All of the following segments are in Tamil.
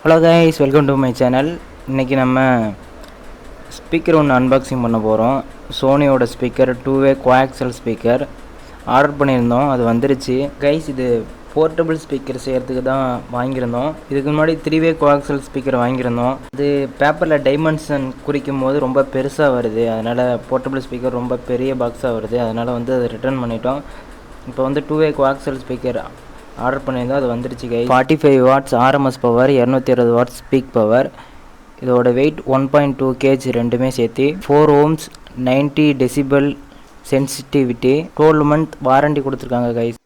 Hello guys, welcome to my channel. இன்றைக்கி நம்ம ஸ்பீக்கர் ஒன்று அன்பாக்சிங் பண்ண போகிறோம். சோனியோட ஸ்பீக்கர் 2-வே கோஆக்சியல் ஸ்பீக்கர் ஆர்டர் பண்ணியிருந்தோம். அது வந்துருச்சு கைஸ். இது போர்ட்டபிள் ஸ்பீக்கர் செய்கிறதுக்கு தான் வாங்கியிருந்தோம். இதுக்கு முன்னாடி 3-வே கோஆக்சியல் ஸ்பீக்கர் வாங்கியிருந்தோம். இது பேப்பரில் டைமென்ஷன் குறிக்கும் போது ரொம்ப பெருசாக வருது. அதனால் போர்ட்டபிள் ஸ்பீக்கர் ரொம்ப பெரிய பாக்ஸாக வருது. அதனால் அதை ரிட்டர்ன் பண்ணிட்டோம். இப்போ 2-வே கோஆக்சியல் ஸ்பீக்கர் ஆர்டர் பண்ணியிருந்தோம். அது வந்துருச்சு guys. 45 watts RMS power, 220 watts peak power. இதோட வெயிட் 1.2 kg ரெண்டுமே சேர்த்து. 4 ohms 90 decibel sensitivity. 12 month warranty கொடுத்துருக்காங்க கைஸ்.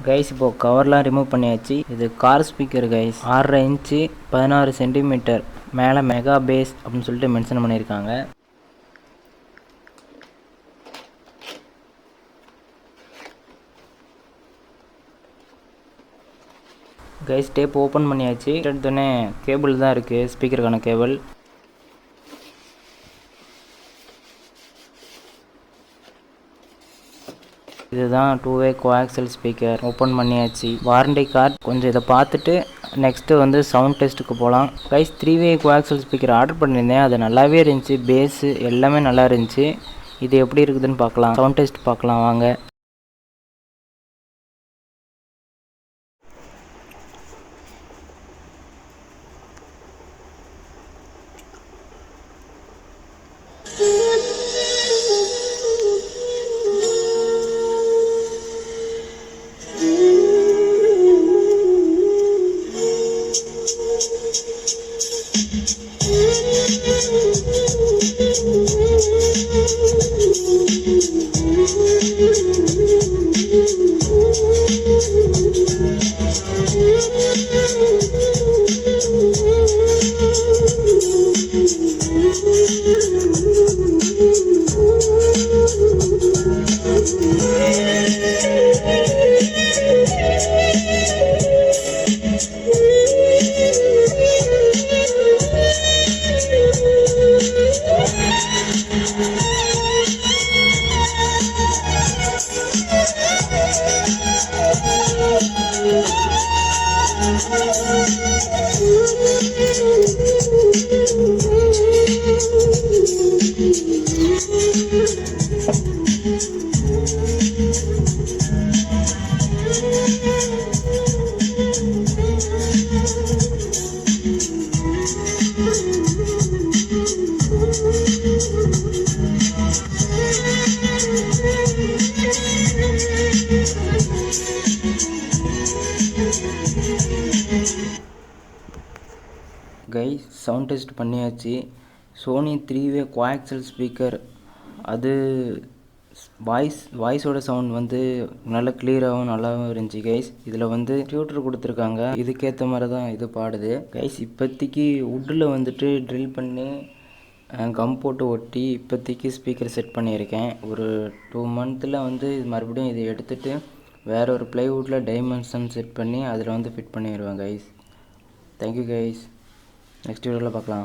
கைஸ், இப்போது கவர்லாம் ரிமூவ் பண்ணியாச்சு. இது car speaker guys. 6.5 inch 16 centimetre. மேலே மெகா பேஸ் அப்படின்னு சொல்லிட்டு மென்ஷன் பண்ணியிருக்காங்க. கைஸ், டேப் ஓப்பன் பண்ணியாச்சு. எடுத்தோடனே கேபிள் தான் இருக்குது, ஸ்பீக்கருக்கான கேபிள். இதுதான் 2-வே கோஆக்சியல் ஸ்பீக்கர். ஓப்பன் பண்ணியாச்சு. Warranty card. கொஞ்சம் இதை பார்த்துட்டு நெக்ஸ்ட்டு சவுண்ட் டெஸ்ட்டுக்கு போகலாம் கைஸ். 3-வே கோஆக்சியல் ஸ்பீக்கர் ஆர்டர் பண்ணியிருந்தேன். அது நல்லாவே இருந்துச்சு. பேஸு எல்லாமே நல்லா இருந்துச்சு. இது எப்படி இருக்குதுன்னு பார்க்கலாம். சவுண்ட் டெஸ்ட் பார்க்கலாம் வாங்க. கைஸ், சவுண்ட் டெஸ்ட் பண்ணியாச்சு. சோனி 3-வே கோஆக்சியல் ஸ்பீக்கர். அது வாய்ஸோட சவுண்ட் நல்ல கிளியராகவும் நல்லாவும் இருந்துச்சு கைஸ். இதில் டியூட்டர் கொடுத்துருக்காங்க. இதுக்கேற்ற மாதிரி தான் இது பாடுது கைஸ். இப்போதைக்கு வுட்டில் ட்ரில் பண்ணி கம் போட்டு ஒட்டி இப்போதைக்கு ஸ்பீக்கர் செட் பண்ணியிருக்கேன். ஒரு 2 மந்த்தில் மறுபடியும் இதை எடுத்துகிட்டு வேற ஒரு ப்ளைவுட்டில் டைமென்ஷன் செட் பண்ணி அதில் ஃபிட் பண்ணிடுவேன் கைஸ். Thank you guys. நெக்ஸ்ட் வீடியோவில் பார்க்கலாம்.